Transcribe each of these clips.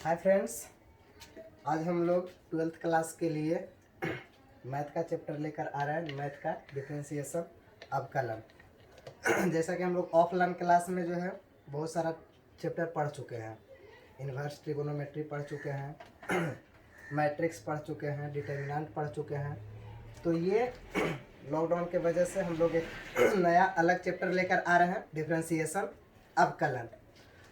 Hi friends, आज हम लोग 12th क्लास के लिए मैथ का चैप्टर लेकर आ रहे हैं। मैथ का डिफरेंशिएशन अवकलन। जैसा कि हम लोग ऑफलाइन क्लास में जो है बहुत सारा चैप्टर पढ़ चुके हैं। इन्वर्स ट्रिगोनोमेट्री पढ़ चुके हैं, मैट्रिक्स पढ़ चुके हैं, डिटर्मिनेंट पढ़ चुके हैं। तो ये लॉकडाउन के वजह से हम लोग एक नया अलग चैप्टर लेकर आ रहे हैं, डिफरेंशिएशन अवकलन।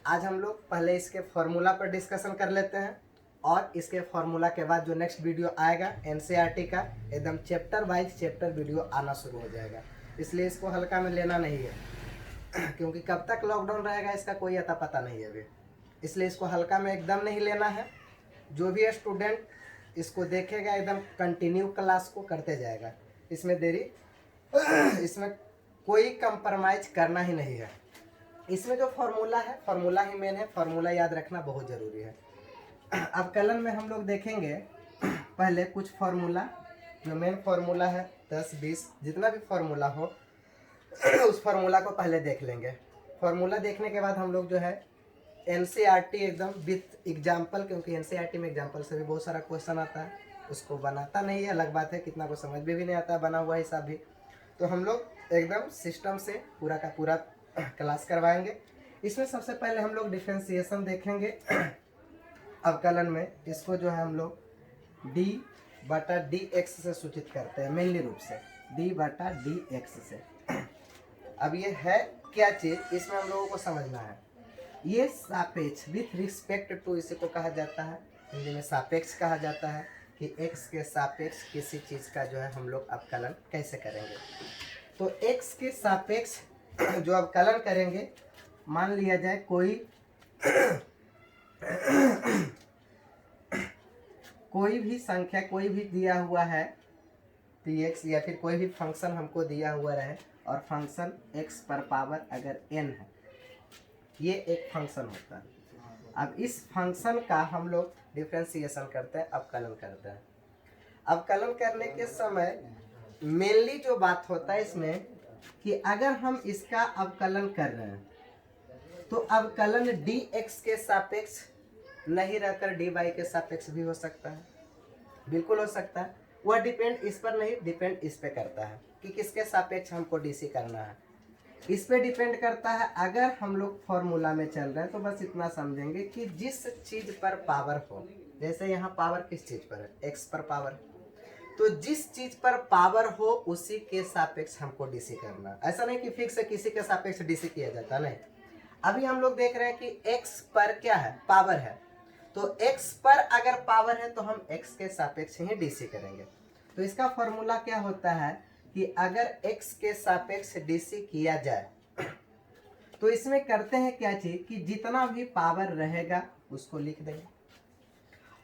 आज हम लोग पहले इसके फॉर्मूला पर डिस्कशन कर लेते हैं और इसके फॉर्मूला के बाद जो नेक्स्ट वीडियो आएगा एनसीईआरटी का एकदम चैप्टर वाइज चैप्टर वीडियो आना शुरू हो जाएगा। इसलिए इसको हल्का में लेना नहीं है क्योंकि कब तक लॉकडाउन रहेगा इसका कोई अता पता नहीं है अभी। इसलिए इसको हल्का में एकदम नहीं लेना है। जो भी स्टूडेंट इसको देखेगा एकदम कंटिन्यू क्लास को करते जाएगा। इसमें इसमें कोई कंप्रोमाइज करना ही नहीं है। इसमें जो फॉर्मूला है फॉर्मूला ही मेन है। फॉर्मूला याद रखना बहुत ज़रूरी है। अवकलन में हम लोग देखेंगे पहले कुछ फार्मूला। जो मेन फार्मूला है 10, 20 जितना भी फार्मूला हो उस फार्मूला को पहले देख लेंगे। फार्मूला देखने के बाद हम लोग जो है एनसीईआरटी एकदम विथ एग्जाम्पल, क्योंकि एनसीईआरटी में एग्जाम्पल से भी बहुत सारा क्वेश्चन आता है। उसको बनाता नहीं है, अलग बात है, कितना को समझ भी नहीं आता बना हुआ हिसाब भी। तो हम लोग एकदम सिस्टम से पूरा का पूरा क्लास करवाएंगे। इसमें सबसे पहले हम लोग डिफरेंशिएशन देखेंगे अवकलन में। इसको जो है हम लोग d/dx से सूचित करते हैं, मेनली रूप से d/dx से। अब ये है क्या चीज़, इसमें हम लोगों को समझना है। ये सापेक्ष विथ रिस्पेक्ट टू, इसी को कहा जाता है, हिंदी में सापेक्ष कहा जाता है कि x के सापेक्ष किसी चीज़ का जो है हम लोग अवकलन कैसे करेंगे। तो x के सापेक्ष जो अवकलन करेंगे, मान लिया जाए कोई भी संख्या कोई भी दिया हुआ है px, या फिर कोई भी फंक्शन हमको दिया हुआ रहे और फंक्शन x पर पावर अगर n है, ये एक फंक्शन होता है। अब इस फंक्शन का हम लोग डिफरेंशिएशन करते हैं, अवकलन करते हैं। अवकलन करने के समय मेनली जो बात होता है इसमें कि अगर हम इसका अवकलन कर रहे हैं तो अवकलन dx के सापेक्ष नहीं रहकर dy के सापेक्ष भी हो सकता है, बिल्कुल हो सकता है। वह डिपेंड इस पर नहीं, डिपेंड इस पे करता है कि किसके सापेक्ष हमको डीसी करना है। इस पे डिपेंड करता है। अगर हम लोग फॉर्मूला में चल रहे हैं तो बस इतना समझेंगे कि जिस चीज पर पावर हो, जैसे यहाँ पावर किस चीज पर है, x पर पावर, तो जिस चीज पर पावर हो उसी के सापेक्ष हमको डीसी करना। ऐसा नहीं कि फिक्स है किसी के सापेक्ष डीसी किया जाता, नहीं। अभी हम लोग देख रहे हैं कि x पर क्या है, पावर है। तो x पर अगर पावर है तो हम x के सापेक्ष ही डीसी करेंगे। तो इसका फॉर्मूला क्या होता है कि अगर x के सापेक्ष डीसी किया जाए तो इसमें करते हैं क्या चीज कि जितना भी पावर रहेगा उसको लिख देंगे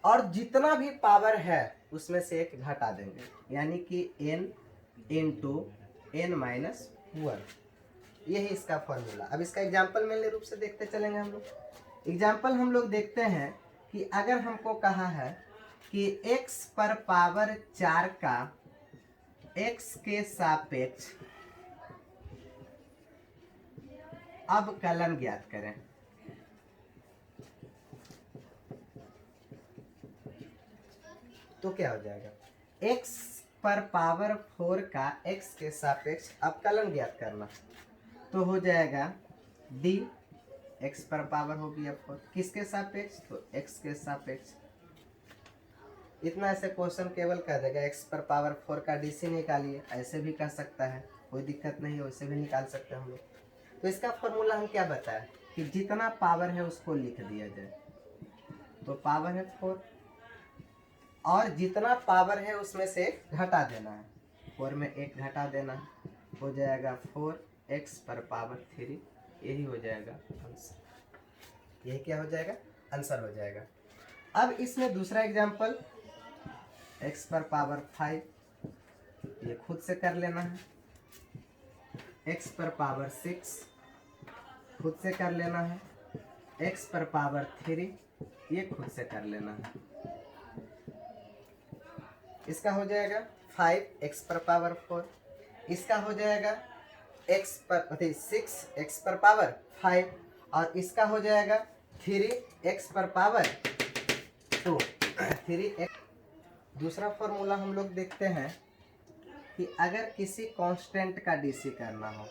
और जितना भी पावर है उसमें से एक घटा देंगे, यानी कि n × n-1। यही इसका फॉर्मूला। अब इसका एग्जाम्पल मेनली रूप से देखते चलेंगे हम लोग। एग्जाम्पल हम लोग देखते हैं कि अगर हमको कहा है कि x पर पावर 4 का x के सापेक्ष अवकलन ज्ञात करें, तो क्या हो जाएगा, x पर पावर 4 का x के सापेक्ष अवकलन ज्ञात करना, तो हो जाएगा d, x पर पावर होगी अब 4, किसके सापेक्ष, तो x के सापेक्ष। इतना ऐसे क्वेश्चन केवल कह देगा x पर पावर 4 का डीसी निकालिए, ऐसे भी कर सकता है, कोई दिक्कत नहीं है, वैसे भी निकाल सकते हैं हम लोग। तो इसका फॉर्मूला हम क्या बताएं कि जितना पावर है उसको लिख दिया जाए। तो पावर है 4 और जितना पावर है उसमें से घटा देना है, 4 में 1 घटा देना है, हो जाएगा 4x पर पावर 3। यही हो जाएगा आंसर। यही क्या हो जाएगा, आंसर हो जाएगा। अब इसमें दूसरा एग्जांपल, x पर पावर 5, ये खुद से कर लेना है। x पर पावर 6 खुद से कर लेना है। x पर पावर 3 ये खुद से कर लेना है। इसका हो जाएगा 5x पर पावर 4, इसका हो जाएगा 6x पर पावर 5 और इसका हो जाएगा 3x पर पावर टू 3x। दूसरा फॉर्मूला हम लोग देखते हैं कि अगर किसी कांस्टेंट का डीसी करना हो,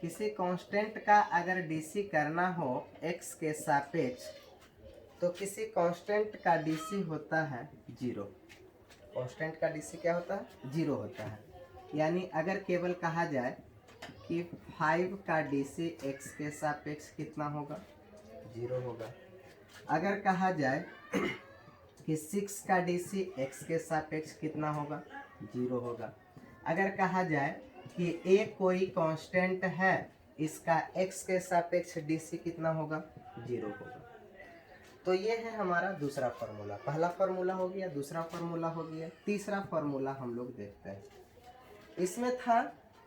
किसी कांस्टेंट का अगर डीसी करना हो x के सापेक्ष, तो किसी कांस्टेंट का डीसी होता है 0। कांस्टेंट का डीसी क्या होता है? 0 होता है। यानी अगर केवल कहा जाए कि 5 का डीसी x के सापेक्ष कितना होगा? 0 होगा। अगर कहा जाए कि 6 का डीसी x के सापेक्ष कितना होगा? 0 होगा। अगर कहा जाए कि a कोई कांस्टेंट है, इसका x के सापेक्ष डीसी कितना होगा? 0 होगा। तो ये है हमारा दूसरा फार्मूला। पहला फार्मूला हो गया, दूसरा फार्मूला हो गया। तीसरा फार्मूला हम लोग देखते हैं। इसमें था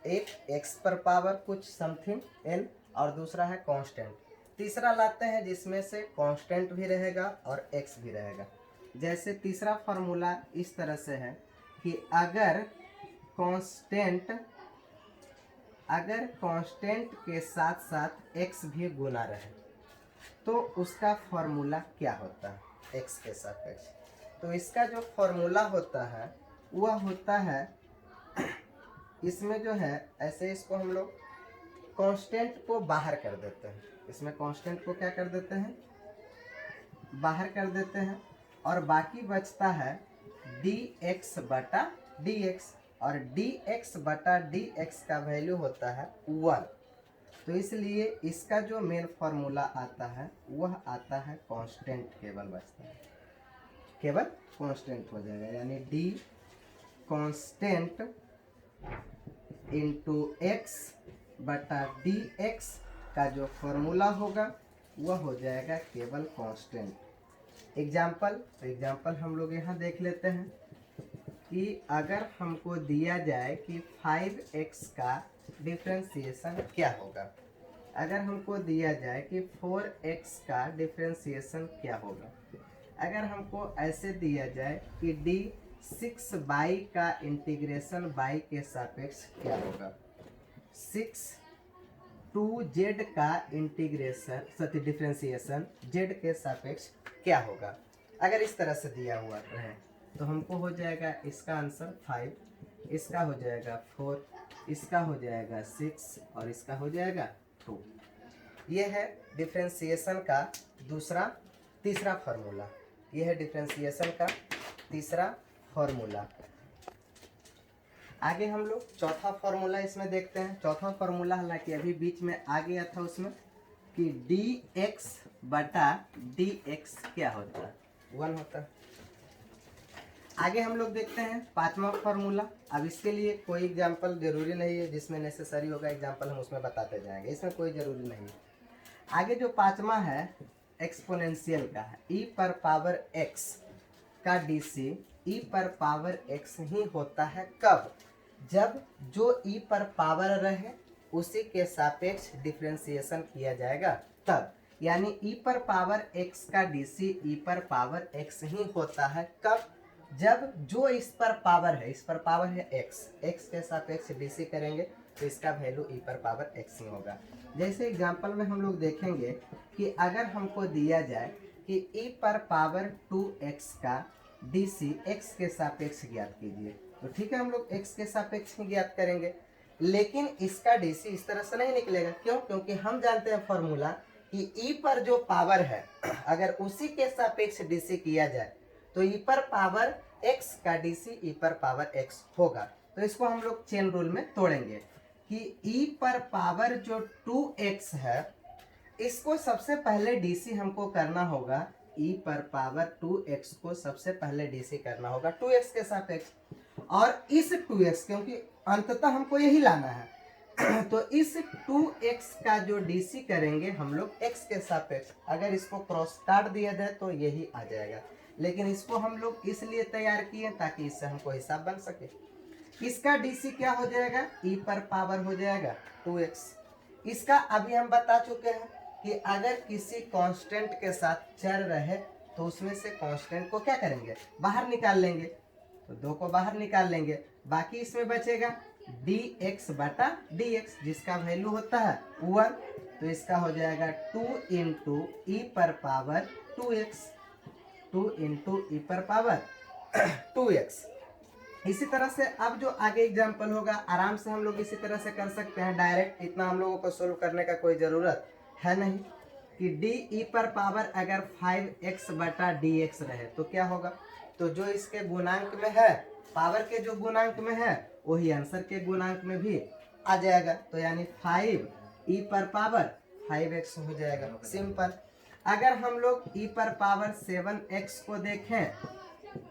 एक x पर पावर कुछ समथिंग n और दूसरा है कांस्टेंट। तीसरा लाते हैं जिसमें से कांस्टेंट भी रहेगा और x भी रहेगा। जैसे तीसरा फार्मूला इस तरह से है कि अगर कांस्टेंट के साथ साथ x भी गुना रहे तो उसका फॉर्मूला क्या होता है? x के सापेक्ष। तो इसका जो फॉर्मूला होता है वह होता है, इसमें जो है ऐसे इसको हम लोग कांस्टेंट को बाहर कर देते हैं। इसमें कांस्टेंट को क्या कर देते हैं? बाहर कर देते हैं और बाकी बचता है dx बटा dx, और dx बटा dx का वैल्यू होता है 1। तो इसलिए इसका जो मेन फार्मूला आता है वह आता है कांस्टेंट केवल बचता है, केवल कांस्टेंट हो जाएगा। यानी d कांस्टेंट इंटू x बटा dx का जो फॉर्मूला होगा वह हो जाएगा केवल कांस्टेंट। एग्जाम्पल हम लोग यहाँ देख लेते हैं कि अगर हमको दिया जाए कि 5x का डिफरेंशिएशन क्या होगा, अगर हमको दिया जाए कि 4x का डिफरेंशिएशन क्या होगा, अगर हमको ऐसे दिया जाए कि d6y का इंटीग्रेशन y के सापेक्ष क्या होगा, 6 2z का इंटीग्रेशन डिफरेंशिएशन z के सापेक्ष क्या होगा। अगर इस तरह से दिया हुआ रहे तो हमको हो जाएगा इसका आंसर 5, इसका हो जाएगा 4, इसका हो जाएगा 6 और इसका हो जाएगा 2। ये है डिफरेंशिएशन का तीसरा फार्मूला। ये है डिफरेंशिएशन का तीसरा फार्मूला। आगे हम लोग चौथा फार्मूला इसमें देखते हैं। चौथा फार्मूला हालांकि अभी बीच में आ गया था उसमें कि dx बटा dx क्या होता है? 1 होता है। आगे हम लोग देखते हैं पांचवा फार्मूला। अब इसके लिए कोई एग्जाम्पल जरूरी नहीं है, जिसमें नेसेसरी होगा एग्जाम्पल हम उसमें बताते जाएंगे, इसमें कोई जरूरी नहीं है। आगे जो पांचवा है एक्सपोनेंशियल का है। e पर पावर x का डीसी e पर पावर x ही होता है कब? जब जो e पर पावर रहे उसी के सापेक्ष डिफरेंशिएशन किया जाएगा तब। यानी e पर पावर x का डीसी e पर पावर x ही होता है कब? जब जो इस पर पावर है, इस पर पावर है x के सापेक्ष डीसी करेंगे तो इसका वैल्यू e पर पावर x ही होगा। जैसे एग्जांपल में हम लोग देखेंगे कि अगर हमको दिया जाए कि e पर पावर 2x का डीसी x के सापेक्ष ज्ञात कीजिए, तो ठीक है हम लोग x के सापेक्ष ही ज्ञात करेंगे, लेकिन इसका डीसी इस तरह से नहीं निकलेगा। क्यों? क्योंकि हम जानते हैं फॉर्मूला कि e पर जो पावर है अगर उसी के सापेक्ष डीसी किया जाए तो e पर पावर x का डीसी e पर पावर x होगा। तो इसको हम लोग चेन रूल में तोड़ेंगे कि e पर पावर जो 2x है इसको सबसे पहले डीसी हमको करना होगा, e पर पावर 2x को सबसे पहले डीसी करना होगा 2x के सापेक्ष, और इस 2x क्योंकि अंततः हमको यही लाना है तो इस 2x का जो डीसी करेंगे हम लोग x के सापेक्ष। अगर इसको क्रॉस काट दिया जाए तो यही आ जाएगा, लेकिन इसको हम लोग इसलिए तैयार किए ताकि इससे हमको हिसाब बन सके। इसका डीसी क्या हो जाएगा? e पर पावर हो जाएगा 2x। इसका अभी हम बता चुके हैं कि अगर किसी कांस्टेंट के साथ चर रहे तो उसमें से कांस्टेंट को क्या करेंगे? बाहर निकाल लेंगे। तो 2 को बाहर निकाल लेंगे, बाकी इसमें बचेगा dx बटा dx जिसका वैल्यू होता है 1। तो इसका हो जाएगा 2 इंटू ई पर पावर 2x, 2 इंटू ई पर पावर 2x। इसी तरह से अब जो आगे एग्जाम्पल होगा आराम से हम लोग इसी तरह से कर सकते हैं डायरेक्ट, इतना हम लोगों को सोल्व करने का कोई ज़रूरत है नहीं कि डी ई पर पावर अगर 5x बटा dx रहे तो क्या होगा, तो जो इसके गुणांक में है, पावर के जो गुणांक में है वही आंसर के गुणांक में भी आ जाएगा, तो यानी 5 ई पर पावर 5x हो जाएगा। सिंपल। अगर हम लोग ई पर पावर 7x को देखें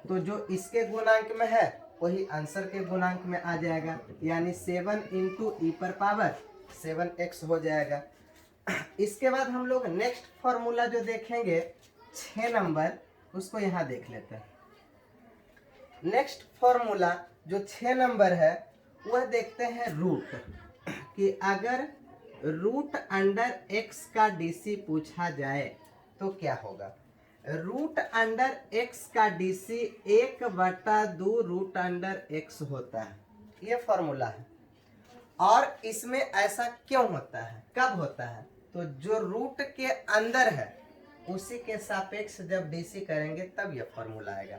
तो जो इसके गुणांक में है वही आंसर के गुणांक में आ जाएगा, यानी 7 इंटू ई पर पावर 7x हो जाएगा। इसके बाद हम लोग नेक्स्ट फॉर्मूला जो देखेंगे 6 नंबर, उसको यहाँ देख लेते हैं। नेक्स्ट फॉर्मूला जो 6 नंबर है वह देखते हैं रूट, कि अगर रूट अंडर x का डीसी पूछा जाए तो क्या होगा। रूट अंडर x का डीसी 1/2 रूट अंडर x होता है, ये फॉर्मूला है। और इसमें ऐसा क्यों होता है, कब होता है, तो जो रूट के अंदर है उसी के सापेक्ष जब डीसी करेंगे तब यह फॉर्मूला आएगा।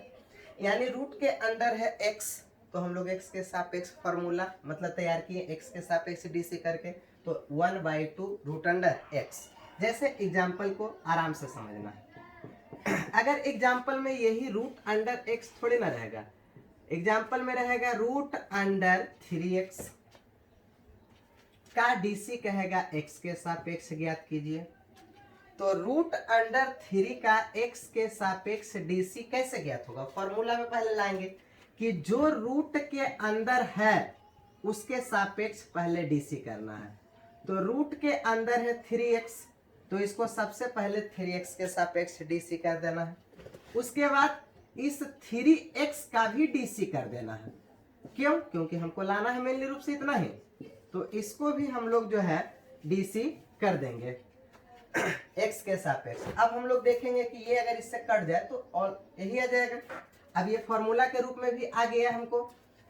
यानी रूट के अंदर है x, तो हम लोग x के सापेक्ष फॉर्मूला मतलब तैयार किए, x के सापेक्ष डीसी करके, तो 1/2 रूट अंडर x। जैसे एग्जाम्पल को आराम से समझना है। अगर एग्जाम्पल में यही रूट अंडर x थोड़ी ना रहेगा, एग्जाम्पल में रहेगा रूट अंडर 3x का डीसी कहेगा x के सापेक्ष ज्ञात कीजिए। तो रूट अंडर 3 का x के सापेक्ष डीसी कैसे ज्ञात होगा, फॉर्मूला में पहले लाएंगे कि जो रूट के अंदर है उसके सापेक्ष पहले डीसी करना है। तो रूट के अंदर है 3x, तो इसको सबसे पहले 3x के सापेक्ष डीसी कर देना है। उसके बाद इस 3x का भी डीसी कर देना है। क्यों, क्योंकि हमको लाना है मेनली रूप से इतना ही, तो इसको भी हम लोग जो है डीसी कर देंगे x के सापेक्ष। अब हम लोग देखेंगे कि ये अगर इससे कट जाए तो और यही आ जाएगा। अब ये फॉर्मूला के रूप में भी आ गया हमको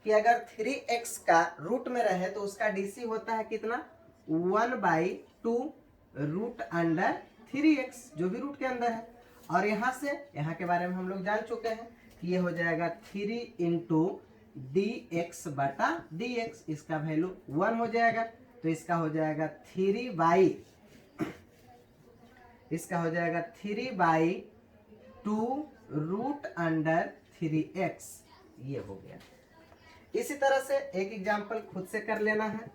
कि अगर 3x का रूट में रहे तो उसका डीसी होता है कितना, 1/2 रूट अंडर 3x, जो भी रूट के अंदर है। और यहाँ से यहाँ के बारे में हम लोग जान चुके हैं कि ये हो जाएगा 3 इंटू dx बटा dx, इसका वैल्यू 1 हो जाएगा, तो इसका हो जाएगा 3/2 रूट अंडर 3x, ये हो गया। इसी तरह से एक एग्जांपल खुद से कर लेना है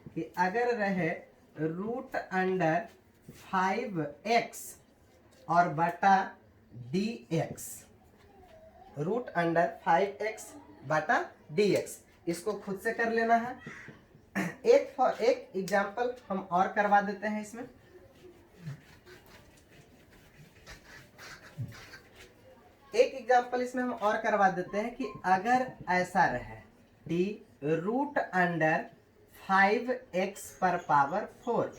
कि अगर रहे रूट अंडर 5x और बटा dx, रूट अंडर 5x बटा dx, इसको खुद से कर लेना है। एक एग्जांपल हम और करवा देते हैं इसमें। एक एग्जांपल इसमें हम और करवा देते हैं कि अगर ऐसा रहे d रूट अंडर 5x पर पावर 4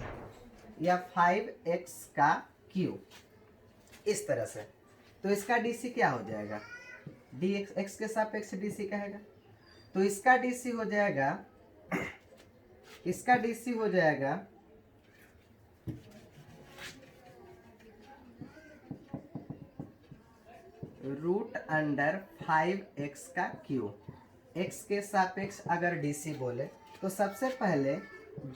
या 5x का क्यूब, इस तरह से, तो इसका डीसी क्या हो जाएगा, dx x के सापेक्ष डीसी कहेगा, तो इसका डीसी हो जाएगा, इसका डीसी हो जाएगा रूट अंडर 5x का क्यूब। x के सापेक्ष अगर डीसी बोले तो सबसे पहले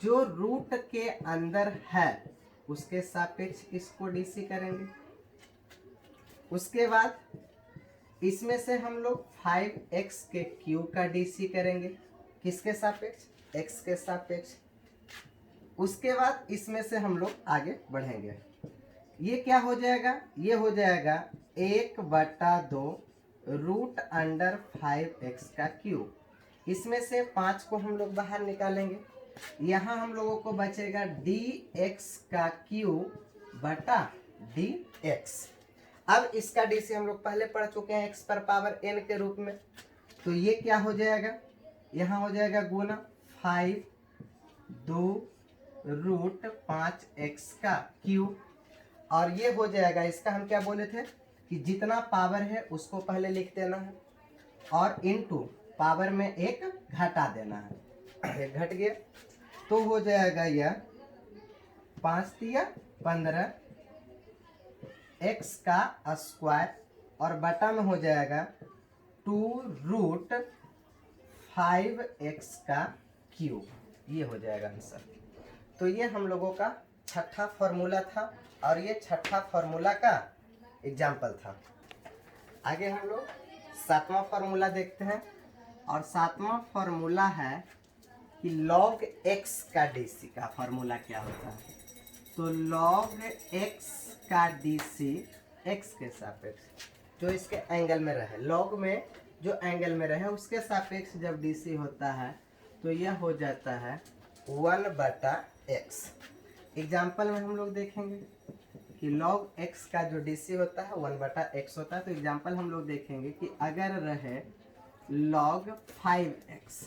जो रूट के अंदर है उसके सापेक्ष इसको डीसी करेंगे। उसके बाद इसमें से हम लोग 5x के क्यूब का डीसी करेंगे, किसके सापेक्ष, x के सापेक्ष। उसके बाद इसमें से हम लोग आगे बढ़ेंगे। ये क्या हो जाएगा, ये हो जाएगा 1/2 रूट अंडर 5x का क्यूब। इसमें से 5 को हम लोग बाहर निकालेंगे, यहाँ हम लोगों को बचेगा dx का क्यूब बटा dx। अब इसका डीसी हम लोग पहले पढ़ चुके हैं x पर पावर n के रूप में, तो ये क्या हो जाएगा, यहाँ हो जाएगा गुना 5/2 रूट 5x का क्यूब, और ये हो जाएगा, इसका हम क्या बोले थे कि जितना पावर है उसको पहले लिख देना है और इनटू पावर में एक घटा देना है, एक घट गया तो हो जाएगा यह 5 तिया 15 एक्स का स्क्वायर और बटा में हो जाएगा 2√5x का क्यूब, ये हो जाएगा आंसर। तो ये हम लोगों का छठा फॉर्मूला था और ये छठा फॉर्मूला का एग्जाम्पल था। आगे हम लोग सातवां फॉर्मूला देखते हैं और सातवां फॉर्मूला है कि log x का dc का फॉर्मूला क्या होता है। तो log x का dc x के सापेक्ष जो इसके एंगल में रहे, log में जो एंगल में रहे उसके सापेक्ष जब dc होता है तो यह हो जाता है 1/x। एग्जाम्पल में हम लोग देखेंगे कि log x का जो dc होता है 1/x होता है। तो एग्जाम्पल हम लोग देखेंगे कि अगर रहे log 5x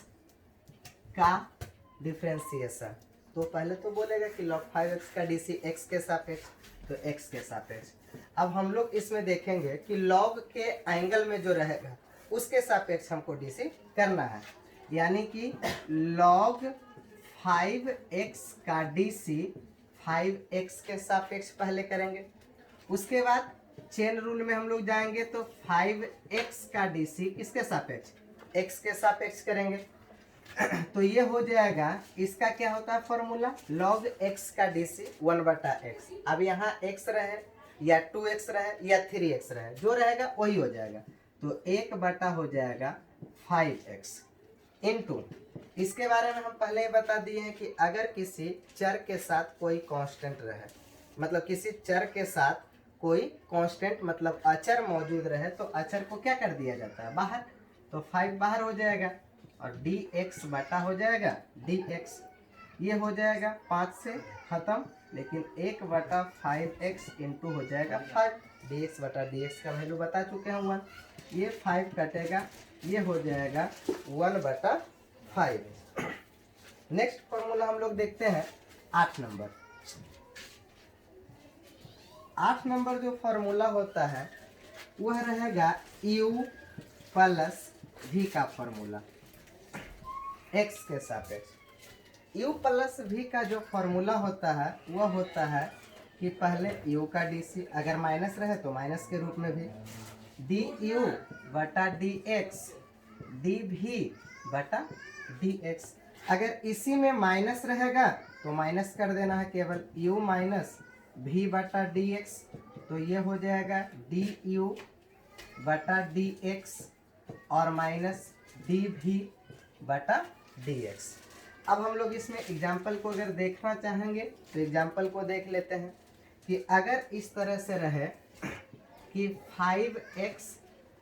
का डिफ्रेंसिएशन, तो पहले तो बोलेगा कि log 5x का dc x के सापेक्ष, तो x के सापेक्ष। अब हम लोग इसमें देखेंगे कि log के एंगल में जो रहेगा उसके सापेक्ष हमको dc करना है, यानी कि log 5x का dc 5x के सापेक्ष पहले करेंगे। उसके बाद चेन रूल में हम लोग जाएंगे तो 5x का dc किसके सापेक्ष, x के सापेक्ष करेंगे। तो ये हो जाएगा, इसका क्या होता है फॉर्मूला, log x का dc 1/x। अब यहाँ x रहे या 2x रहे या 3x रहे, जो रहेगा वही हो जाएगा। तो 1/ हो जाएगा 5x इंटू, इसके बारे में हम पहले ही बता दिए हैं कि अगर किसी चर के साथ कोई कांस्टेंट रहे, मतलब किसी चर के साथ कोई कांस्टेंट मतलब अचर मौजूद रहे तो अचर को क्या कर दिया जाता है, बाहर। तो 5 बाहर हो जाएगा और dx बटा हो जाएगा dx, ये हो जाएगा 5 से खत्म, लेकिन 1/5x इंटू हो जाएगा 5, dx बटा dx का वैल्यू बता चुके हैं 1, ये 5 कटेगा, ये हो जाएगा 1/5। नेक्स्ट फॉर्मूला हम लोग देखते हैं 8 नंबर। 8 नंबर जो फॉर्मूला होता है वह रहेगा u प्लस v का फॉर्मूला x के सापेक्ष। u प्लस v का जो फॉर्मूला होता है वह होता है कि पहले u का dc, अगर माइनस रहे तो माइनस के रूप में भी, du बटा dx dv बटा dx। अगर इसी में माइनस रहेगा तो माइनस कर देना है, केवल u माइनस v बटा dx, तो ये हो जाएगा du बटा dx और माइनस dv बटा dx। अब हम लोग इसमें एग्जाम्पल को अगर देखना चाहेंगे तो एग्जाम्पल को देख लेते हैं कि अगर इस तरह से रहे कि 5x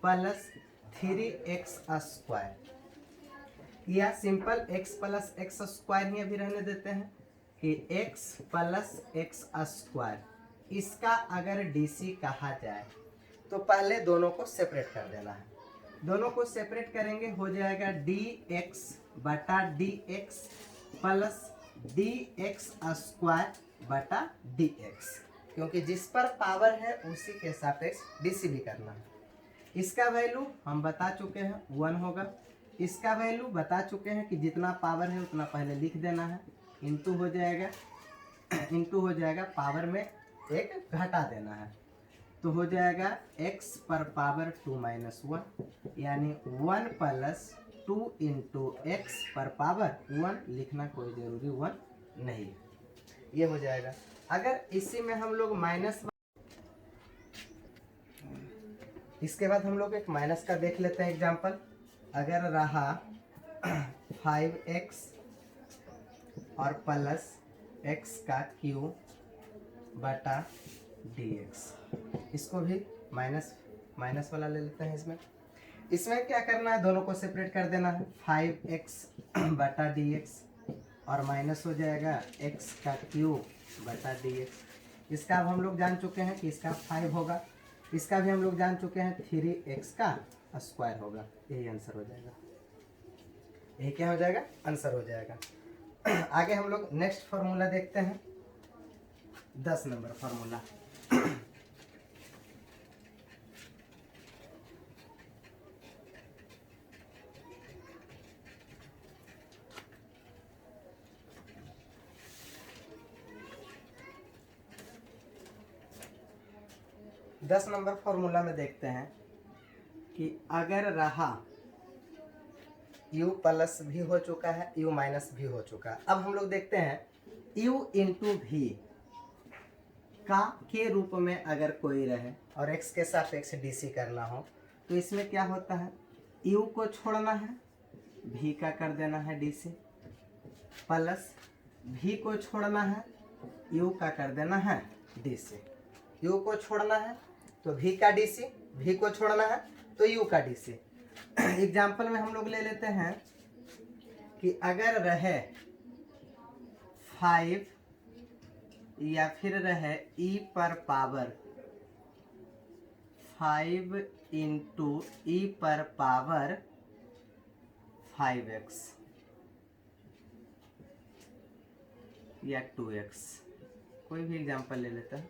प्लस 3x स्क्वायर, या simple x plus x square ही अभी रहने देते हैं कि x प्लस एक्स स्क्वायर, इसका अगर dc कहा जाए तो पहले दोनों को सेपरेट कर देना है। दोनों को सेपरेट करेंगे, हो जाएगा dx बटा dx प्लस dx स्क्वायर बटा dx, क्योंकि जिस पर पावर है उसी के सापेक्ष dc भी करना है। इसका वैल्यू हम बता चुके हैं 1 होगा, इसका वैल्यू बता चुके हैं कि जितना पावर है उतना पहले लिख देना है, इंटू हो जाएगा, इंटू हो जाएगा पावर में एक घटा देना है, तो हो जाएगा x पर पावर 2 माइनस 1, यानी 1 प्लस 2 इंटू एक्स पर पावर 1, लिखना कोई जरूरी 1 नहीं, ये हो जाएगा। अगर इसी में हम लोग माइनस, इसके बाद हम लोग एक माइनस का देख लेते हैं एग्जाम्पल। अगर रहा 5x और प्लस x का क्यूब बटा dx, इसको भी माइनस वाला ले लेते हैं। इसमें क्या करना है, दोनों को सेपरेट कर देना है, 5x बटा dx और माइनस हो जाएगा x का क्यूब बटा dx। इसका अब हम लोग जान चुके हैं कि इसका 5 होगा, इसका भी हम लोग जान चुके हैं 3x का स्क्वायर होगा, यही आंसर हो जाएगा, यही क्या हो जाएगा, आंसर हो जाएगा। आगे हम लोग नेक्स्ट फॉर्मूला देखते हैं 10 नंबर फॉर्मूला। 10 नंबर फॉर्मूला में देखते हैं कि अगर रहा u प्लस भी हो चुका है, u माइनस भी हो चुका है। अब हम लोग देखते हैं u इंटू भी का के रूप में अगर कोई रहे और x के सापेक्ष डीसी करना हो तो इसमें क्या होता है, u को छोड़ना है, v का कर देना है डीसी, प्लस v को छोड़ना है, u का कर देना है डीसी। u को छोड़ना है तो v का डीसी, v को छोड़ना है तो u का डीसी। एग्जाम्पल में हम लोग ले लेते हैं कि अगर रहे 5 या फिर रहे e पर पावर 5 इंटू ई पर पावर 5x या 2x, कोई भी एग्जाम्पल ले लेते हैं,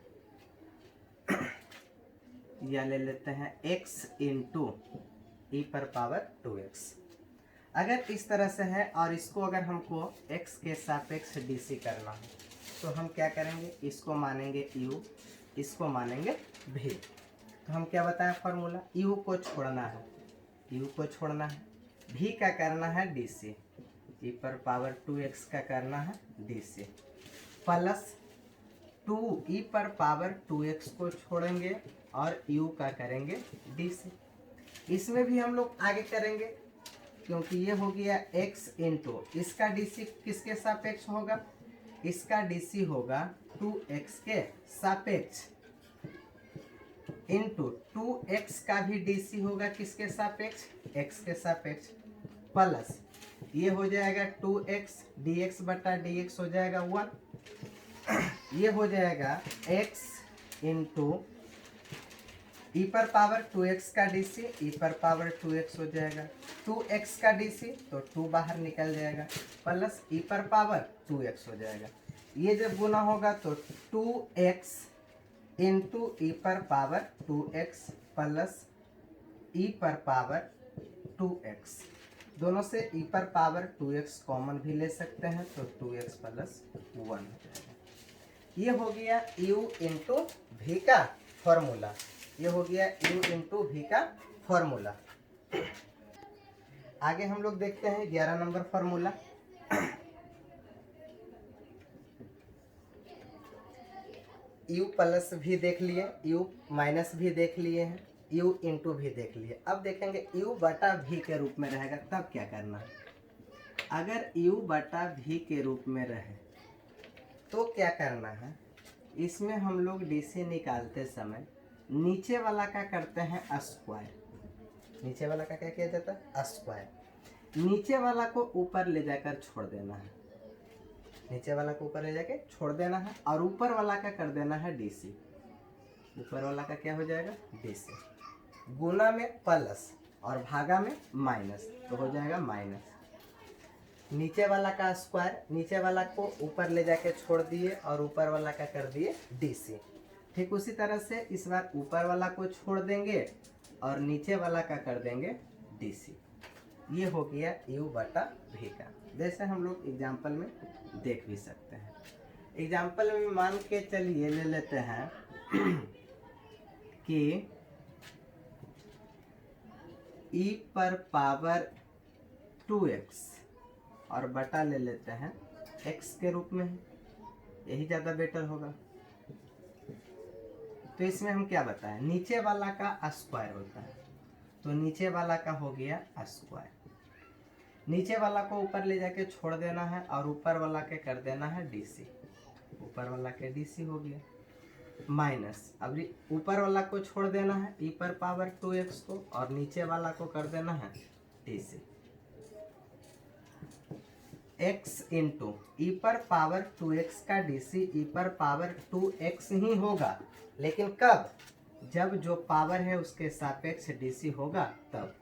या ले लेते हैं x इंटू ई पर पावर 2x। अगर इस तरह से है और इसको अगर हमको x के सापेक्ष डीसी करना हो तो हम क्या करेंगे, इसको मानेंगे u, इसको मानेंगे v। तो हम क्या बताएं फॉर्मूला, u को छोड़ना है, u को छोड़ना है, v का करना है डीसी, ई पर पावर 2x का करना है डीसी, प्लस 2 ई पर पावर 2x को छोड़ेंगे और u का करेंगे डीसी। इसमें भी हम लोग आगे करेंगे क्योंकि ये हो गया x इंटू इसका डीसी किसके सापेक्ष होगा, इसका डीसी होगा 2x के सापेक्ष, इंटू 2x का भी डीसी होगा किसके सापेक्ष, x के सापेक्ष, प्लस ये हो जाएगा 2x dx बटा dx हो जाएगा 1, ये हो जाएगा x इंटू ई पर पावर 2x का डीसी, ई पर पावर 2x हो जाएगा, 2x का डीसी तो 2 बाहर निकल जाएगा, प्लस ई पर पावर 2x हो जाएगा। ये जब गुना होगा तो 2x इंटू ई पर पावर 2x प्लस ई पर पावर 2x, दोनों से ई पर पावर 2x कॉमन भी ले सकते हैं तो 2x प्लस 1 हो जाएगा। ये हो गया u इंटू भी का फॉर्मूला, ये हो गया u इंटू भी का फॉर्मूला। आगे हम लोग देखते हैं 11 नंबर फॉर्मूला। u प्लस भी देख लिए, u माइनस भी देख लिए हैं, u इंटू भी देख लिए। अब देखेंगे u बटा भी के रूप में रहेगा तब क्या करना है। अगर u बटा भी के रूप में रहे तो क्या करना है, इसमें हम लोग डीसी निकालते समय नीचे वाला का करते हैं स्क्वायर, नीचे वाला का क्या किया जाता है स्क्वायर, नीचे वाला को ऊपर ले जाकर छोड़ देना है, नीचे वाला को ऊपर ले जाके छोड़ देना है और ऊपर वाला का कर देना है डीसी, ऊपर वाला का क्या हो जाएगा डीसी, गुना में प्लस और भागा में माइनस तो हो जाएगा माइनस, नीचे वाला का स्क्वायर, नीचे वाला को ऊपर ले जाके छोड़ दिए और ऊपर वाला का कर दिए डीसी। ठीक उसी तरह से इस बार ऊपर वाला को छोड़ देंगे और नीचे वाला का कर देंगे डीसी। ये हो गया u बटा भी का, जैसे हम लोग एग्जाम्पल में देख भी सकते हैं। एग्जाम्पल में मान के चलिए ले लेते हैं कि e पर पावर 2x और बटा ले लेते हैं x के रूप में, यही ज़्यादा बेटर होगा। तो इसमें हम क्या बताएं, नीचे वाला का स्क्वायर होता है तो नीचे वाला का हो गया स्क्वायर, नीचे वाला को ऊपर ले जाके छोड़ देना है और ऊपर वाला के कर देना है डीसी, ऊपर वाला के डीसी हो गया, माइनस अब ऊपर वाला को छोड़ देना है ई पर पावर 2x को और नीचे वाला को कर देना है डीसी, x इंटू ई पर पावर 2x का डीसी ई पर पावर 2x ही होगा, लेकिन कब, जब जो पावर है उसके सापेक्ष डीसी होगा तब,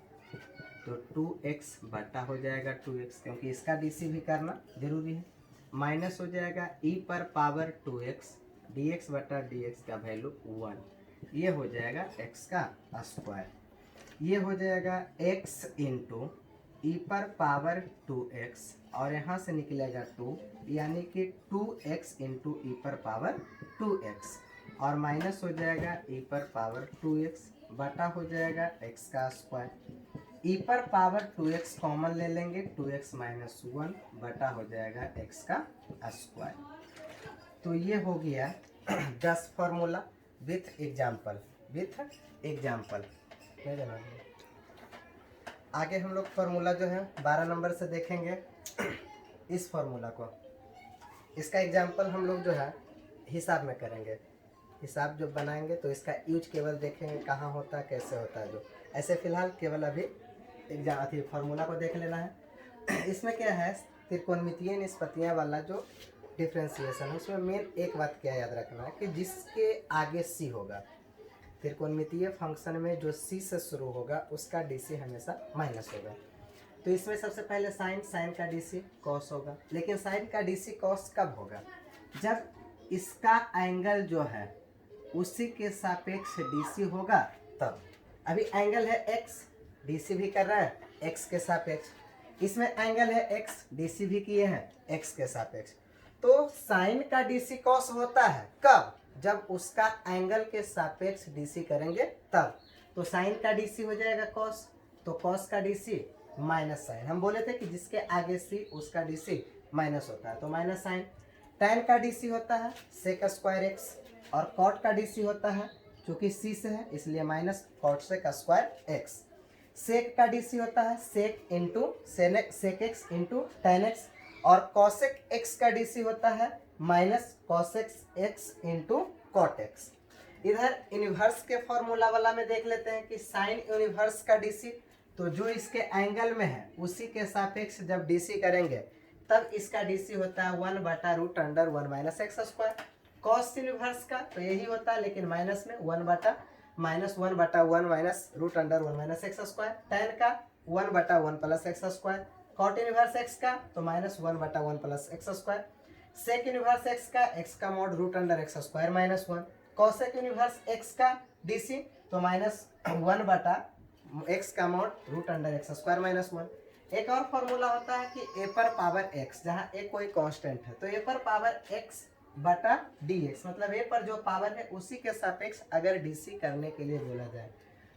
तो 2x बटा हो जाएगा 2x क्योंकि इसका डीसी भी करना जरूरी है, माइनस हो जाएगा ई पर पावर 2x dx बटा dx का वैल्यू 1, ये हो जाएगा x का स्क्वायर, ये हो जाएगा x इंटू ई पर पावर 2x और यहाँ से निकलेगा 2 यानी कि 2x इंटू ई पर पावर 2x और माइनस हो जाएगा e पर पावर 2x बटा हो जाएगा x का स्क्वायर। e पर पावर 2x कॉमन ले लेंगे, 2x माइनस 1 बटा हो जाएगा x का स्क्वायर। तो ये हो गया 10 फार्मूला विथ एग्जाम्पल। क्या जाना है? आगे हम लोग फार्मूला जो है 12 नंबर से देखेंगे। इस फार्मूला को, इसका एग्जाम्पल हम लोग जो है हिसाब में करेंगे। हिसाब जब बनाएंगे तो इसका यूज केवल देखेंगे कहाँ होता है, कैसे होता है। जो ऐसे फिलहाल केवल अभी एग्जाम फार्मूला को देख लेना है। इसमें क्या है, त्रिकोणमितीय निष्पत्तियाँ वाला जो डिफ्रेंसिएशन है उसमें मेन एक बात क्या याद रखना है कि जिसके आगे सी होगा, त्रिकोणमितीय फंक्शन में जो सी से शुरू होगा उसका डीसी हमेशा माइनस होगा। तो इसमें सबसे पहले साइन का डीसी कॉस होगा। लेकिन साइन का डीसी कॉस कब होगा? जब इसका एंगल जो है उसी के सापेक्ष डीसी होगा तब। अभी एंगल है एक्स, डीसी भी कर रहा है एक्स के सापेक्ष। इसमें एंगल है एक्स, डीसी भी किए हैं एक्स के सापेक्ष। तो साइन का डीसी कॉस होता है कब? जब उसका एंगल के सापेक्ष डीसी करेंगे तब। तो साइन का डीसी हो जाएगा कॉस, तो कॉस का डीसी माइनस साइन। हम बोले थे कि जिसके आगे सी उसका डीसी माइनस होता है, तो माइनस साइन। टैन का डीसी होता है सेक स्क्वायर एक्स, और कॉट का डीसी होता है चूंकि सी से है इसलिए minus cot sec square x. Sec का डीसी होता है sec into sec x into tan x, और कॉसेक एक्स का डीसी होता है minus cosec x into cot x. इधर इनवर्स के फॉर्मूला वाला में देख लेते हैं कि साइन यूनिवर्स का डीसी, तो जो इसके एंगल में है उसी के सापेक्ष जब डीसी करेंगे तब इसका डीसी होता है 1 बटा root under 1 minus x square. Cos inverse का तो यही होता है लेकिन माइनस में 1 बटा 1 minus root under 1 minus x square. Tan का 1 बटा 1 plus x square. Cot inverse x का तो माइनस 1 बटा 1 plus x square. Sec inverse x का mod root under x square minus 1। Cosec inverse x का डीसी तो माइनस 1 बटा x का mod root under x square minus 1। एक और फॉर्मूला होता है कि ए पर पावर एक्स, जहाँ ए कोई कांस्टेंट है तो ए पर पावर एक्स बटा डी एक्स, मतलब ए पर जो पावर है उसी के सापेक्ष अगर डीसी करने के लिए बोला जाए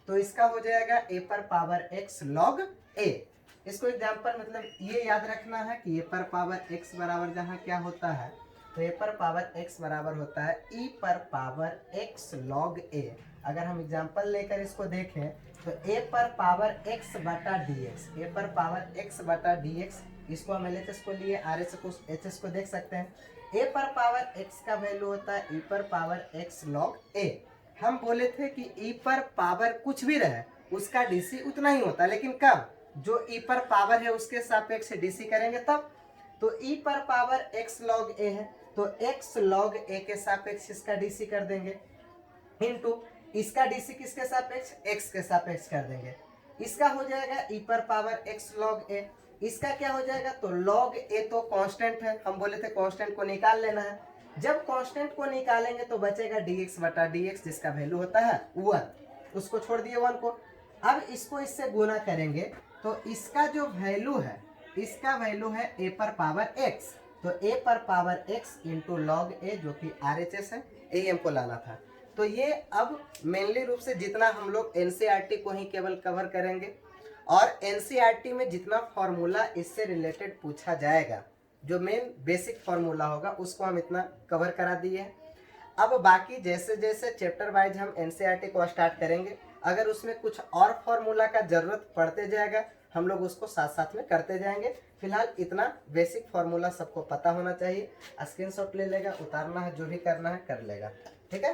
तो इसका हो जाएगा ए पर पावर एक्स लॉग ए। इसको एग्जाम्पल मतलब ये याद रखना है कि ए पर पावर एक्स बराबर जहाँ क्या होता है तो ए पर पावर एक्स बराबर होता है ई पर पावर एक्स लॉग ए। अगर हम एग्जाम्पल लेकर इसको देखें तो ए पर पावर एक्स बटा डी एक्स, ए पर पावर एक्स बटा डी एक्स, इसको हम एल एच एस को लिए आर एच को एच एस को देख सकते हैं। ए पर पावर एक्स का वैल्यू होता है ई पर पावर एक्स लॉग ए। हम बोले थे कि ई पर पावर कुछ भी रहे उसका डीसी उतना ही होता है, लेकिन कब? जो ई पर पावर है उसके सापेक्ष डीसी करेंगे तब। तो ई पर पावर एक्स लॉग ए है तो एक्स लॉग ए के सापेक्ष इसका डीसी कर देंगे, इनटू इसका डीसी किसके सापेक्ष? एक्स के सापेक्ष कर देंगे। इसका हो जाएगा ई पर पावर एक्स लॉग ए। इसका क्या हो जाएगा? तो लॉग ए तो कांस्टेंट है, हम बोले थे कांस्टेंट को निकाल लेना है। जब कांस्टेंट को निकालेंगे तो बचेगा dx बटा dx जिसका वैल्यू होता है 1, उसको छोड़ दिए 1 को। अब इसको इससे गुना करेंगे तो इसका जो वैल्यू है इसका वैल्यू है ए पर पावर x, तो ए पर पावर x इंटू लॉग ए जो कि RHS है, ए हमको लाना था। तो ये अब मेनली रूप से जितना हम लोग NCERT को ही केवल कवर करेंगे और NCERT में जितना फॉर्मूला इससे रिलेटेड पूछा जाएगा जो मेन बेसिक फार्मूला होगा उसको हम इतना कवर करा दिए हैं। अब बाकी जैसे जैसे चैप्टर वाइज हम NCERT को स्टार्ट करेंगे, अगर उसमें कुछ और फार्मूला का ज़रूरत पड़ते जाएगा हम लोग उसको साथ साथ में करते जाएंगे। फिलहाल इतना बेसिक फार्मूला सबको पता होना चाहिए। स्क्रीनशॉट ले लेगा, उतारना है जो भी करना है कर लेगा, ठीक है।